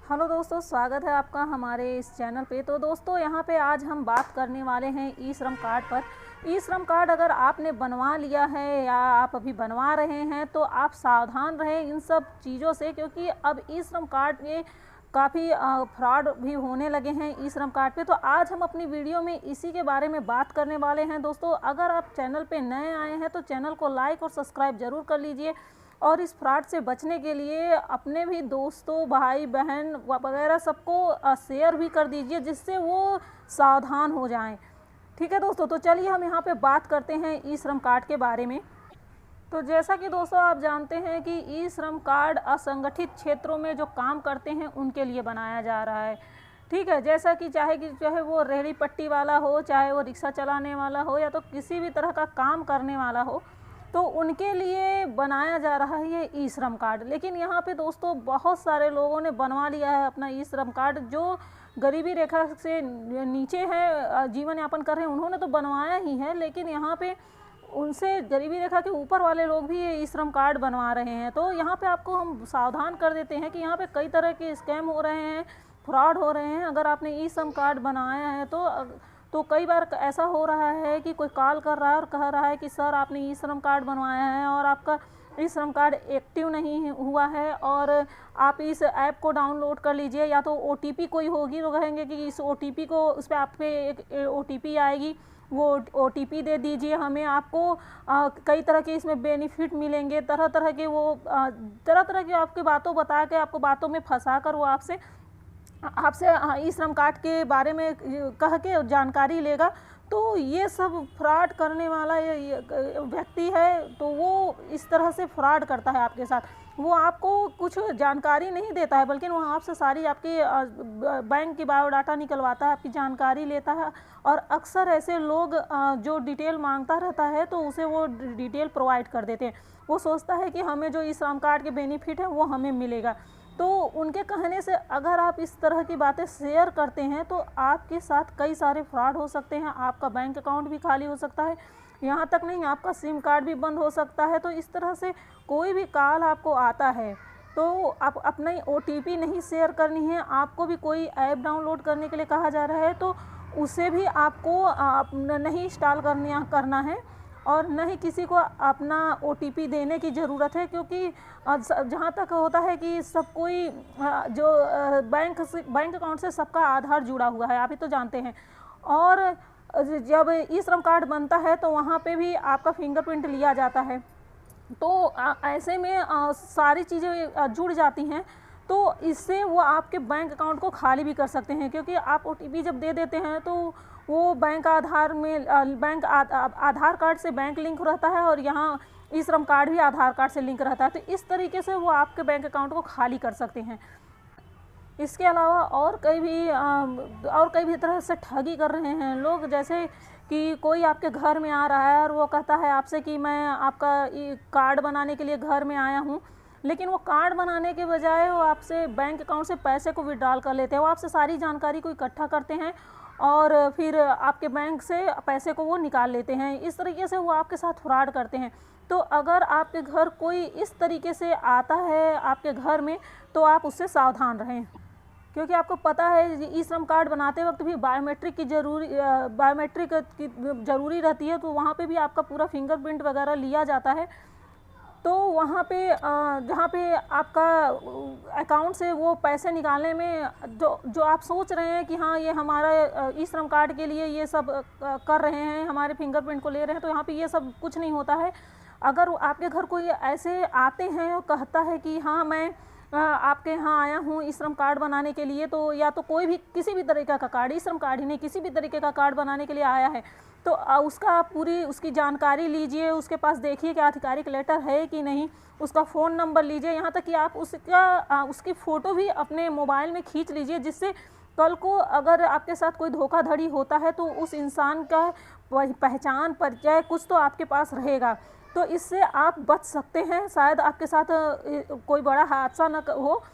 Hello दोस्तों, स्वागत है आपका हमारे इस चैनल पे। तो दोस्तों यहाँ पे आज हम बात करने वाले हैं ई श्रम कार्ड पर। ई श्रम कार्ड अगर आपने बनवा लिया है या आप अभी बनवा रहे हैं तो आप सावधान रहें इन सब चीज़ों से, क्योंकि अब ई श्रम कार्ड ये काफ़ी फ्रॉड भी होने लगे हैं ई श्रम कार्ड पे। तो आज हम अपनी वीडियो में इसी के बारे में बात करने वाले हैं। दोस्तों अगर आप चैनल पे नए आए हैं तो चैनल को लाइक और सब्सक्राइब ज़रूर कर लीजिए, और इस फ्रॉड से बचने के लिए अपने भी दोस्तों, भाई बहन वगैरह सबको शेयर भी कर दीजिए, जिससे वो सावधान हो जाएं। ठीक है दोस्तों, तो चलिए हम यहाँ पे बात करते हैं ई श्रम कार्ड के बारे में। तो जैसा कि दोस्तों आप जानते हैं कि ई श्रम कार्ड असंगठित क्षेत्रों में जो काम करते हैं उनके लिए बनाया जा रहा है। ठीक है, जैसा कि चाहे वो रेहड़ी पट्टी वाला हो, चाहे वो रिक्शा चलाने वाला हो, या तो किसी भी तरह का काम करने वाला हो, तो उनके लिए बनाया जा रहा है ये ई श्रम कार्ड। लेकिन यहाँ पे दोस्तों बहुत सारे लोगों ने बनवा लिया है अपना ई श्रम कार्ड। जो गरीबी रेखा से नीचे है, जीवन यापन कर रहे हैं, उन्होंने तो बनवाया ही है, लेकिन यहाँ पे उनसे गरीबी रेखा के ऊपर वाले लोग भी ये ई श्रम कार्ड बनवा रहे हैं। तो यहाँ पे आपको हम सावधान कर देते हैं कि यहाँ पे कई तरह के स्कैम हो रहे हैं, फ्रॉड हो रहे हैं। अगर आपने ई श्रम कार्ड बनाया है तो कई बार ऐसा हो रहा है कि कोई कॉल कर रहा है और कह रहा है कि सर आपने ई श्रम कार्ड बनवाया है और आपका ई श्रम कार्ड एक्टिव नहीं हुआ है, और आप इस ऐप को डाउनलोड कर लीजिए, या तो OTP कोई होगी तो कहेंगे कि इस OTP को, उस पर आप पे एक OTP आएगी, वो OTP दे दीजिए हमें, आपको कई तरह के इसमें बेनिफिट मिलेंगे। तरह तरह के आपकी बातों बता के, आपको बातों में फंसा कर वो आपसे ई श्रम कार्ड के बारे में कह के जानकारी लेगा। तो ये सब फ्रॉड करने वाला ये व्यक्ति है, तो वो इस तरह से फ्रॉड करता है आपके साथ। वो आपको कुछ जानकारी नहीं देता है, बल्कि वो आपसे सारी आपकी बैंक की बायोडाटा निकलवाता है, आपकी जानकारी लेता है, और अक्सर ऐसे लोग जो डिटेल मांगता रहता है तो उसे वो डिटेल प्रोवाइड कर देते हैं। वो सोचता है कि हमें जो ई श्रम कार्ड के बेनिफिट है वो हमें मिलेगा। तो उनके कहने से अगर आप इस तरह की बातें शेयर करते हैं तो आपके साथ कई सारे फ्रॉड हो सकते हैं। आपका बैंक अकाउंट भी खाली हो सकता है, यहाँ तक नहीं आपका सिम कार्ड भी बंद हो सकता है। तो इस तरह से कोई भी कॉल आपको आता है तो आप अपनी OTP नहीं शेयर करनी है। आपको भी कोई ऐप डाउनलोड करने के लिए कहा जा रहा है तो उसे भी आपको नहीं इंस्टॉल करना है, और न ही किसी को अपना OTP देने की ज़रूरत है, क्योंकि जहाँ तक होता है कि सब कोई जो बैंक अकाउंट से सबका आधार जुड़ा हुआ है, आप ही तो जानते हैं। और जब ई श्रम कार्ड बनता है तो वहाँ पे भी आपका फिंगरप्रिंट लिया जाता है। तो ऐसे में सारी चीज़ें जुड़ जाती हैं, तो इससे वो आपके बैंक अकाउंट को खाली भी कर सकते हैं, क्योंकि आप OTP जब दे देते हैं तो वो बैंक आधार कार्ड से बैंक लिंक रहता है, और यहाँ ई श्रम कार्ड भी आधार कार्ड से लिंक रहता है। तो इस तरीके से वो आपके बैंक अकाउंट को खाली कर सकते हैं। इसके अलावा और कई भी तरह से ठगी कर रहे हैं लोग। जैसे कि कोई आपके घर में आ रहा है और वो कहता है आपसे कि मैं आपका कार्ड बनाने के लिए घर में आया हूँ, लेकिन वो कार्ड बनाने के बजाय वो आपसे बैंक अकाउंट से पैसे को विड्रॉल कर लेते हैं। वो आपसे सारी जानकारी को इकट्ठा करते हैं और फिर आपके बैंक से पैसे को वो निकाल लेते हैं। इस तरीके से वो आपके साथ फ्रॉड करते हैं। तो अगर आपके घर कोई इस तरीके से आता है आपके घर में, तो आप उससे सावधान रहें, क्योंकि आपको पता है ई श्रम कार्ड बनाते वक्त भी बायोमेट्रिक की ज़रूरी रहती है। तो वहाँ पे भी आपका पूरा फिंगरप्रिंट वगैरह लिया जाता है। तो वहाँ पे जहाँ पे आपका अकाउंट से वो पैसे निकालने में जो आप सोच रहे हैं कि हाँ ये हमारा ई श्रम कार्ड के लिए ये सब कर रहे हैं, हमारे फिंगरप्रिंट को ले रहे हैं, तो यहाँ पे ये सब कुछ नहीं होता है। अगर आपके घर कोई ऐसे आते हैं और कहता है कि हाँ मैं आपके यहाँ आया हूँ ई श्रम कार्ड बनाने के लिए, तो या तो कोई भी किसी भी तरीके का कार्ड, ई श्रम कार्ड ही नहीं, किसी भी तरीके का कार्ड बनाने के लिए आया है, तो उसकी जानकारी लीजिए, उसके पास देखिए कि आधिकारिक लेटर है कि नहीं, उसका फ़ोन नंबर लीजिए, यहाँ तक कि आप उसकी फ़ोटो भी अपने मोबाइल में खींच लीजिए, जिससे कल को अगर आपके साथ कोई धोखाधड़ी होता है तो उस इंसान का पहचान परिचय कुछ तो आपके पास रहेगा। तो इससे आप बच सकते हैं। शायद आपके साथ कोई बड़ा हादसा न हो,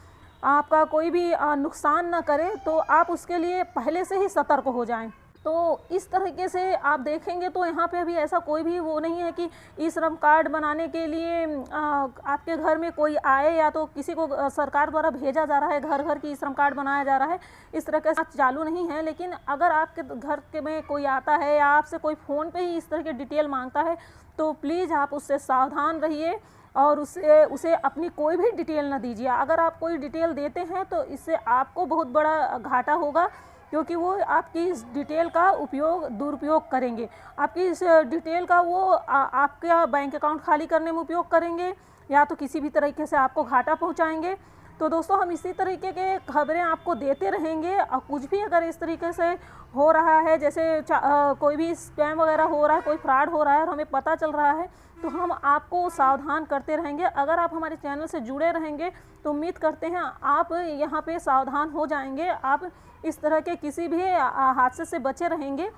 आपका कोई भी नुकसान न करे, तो आप उसके लिए पहले से ही सतर्क हो जाएं। तो इस तरीके से आप देखेंगे तो यहाँ पे अभी ऐसा कोई भी वो नहीं है कि ई श्रम कार्ड बनाने के लिए आपके घर में कोई आए या तो किसी को सरकार द्वारा भेजा जा रहा है घर घर की ई श्रम कार्ड बनाया जा रहा है, इस तरह का चालू नहीं है। लेकिन अगर आपके घर के में कोई आता है या आपसे कोई फ़ोन पे ही इस तरह की डिटेल मांगता है तो प्लीज़ आप उससे सावधान रहिए और उसे अपनी कोई भी डिटेल न दीजिए। अगर आप कोई डिटेल देते हैं तो इससे आपको बहुत बड़ा घाटा होगा, क्योंकि वो आपकी इस डिटेल का दुरुपयोग करेंगे। आपकी इस डिटेल का वो आपका बैंक अकाउंट खाली करने में उपयोग करेंगे या तो किसी भी तरीके से आपको घाटा पहुंचाएंगे। तो दोस्तों हम इसी तरीके के खबरें आपको देते रहेंगे और कुछ भी अगर इस तरीके से हो रहा है, जैसे कोई भी स्कैम वगैरह हो रहा है, कोई फ्रॉड हो रहा है और हमें पता चल रहा है तो हम आपको सावधान करते रहेंगे। अगर आप हमारे चैनल से जुड़े रहेंगे तो उम्मीद करते हैं आप यहाँ पे सावधान हो जाएंगे, आप इस तरह के किसी भी हादसे से बचे रहेंगे।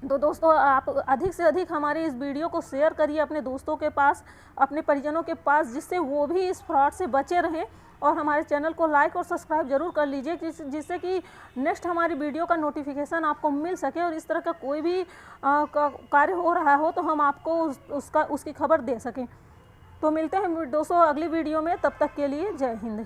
तो दोस्तों आप अधिक से अधिक हमारे इस वीडियो को शेयर करिए अपने दोस्तों के पास, अपने परिजनों के पास, जिससे वो भी इस फ्रॉड से बचे रहें। और हमारे चैनल को लाइक और सब्सक्राइब जरूर कर लीजिए जिससे कि नेक्स्ट हमारी वीडियो का नोटिफिकेशन आपको मिल सके और इस तरह का कोई भी कार्य हो रहा हो तो हम आपको उसकी खबर दे सकें। तो मिलते हैं दोस्तों अगली वीडियो में, तब तक के लिए जय हिंद।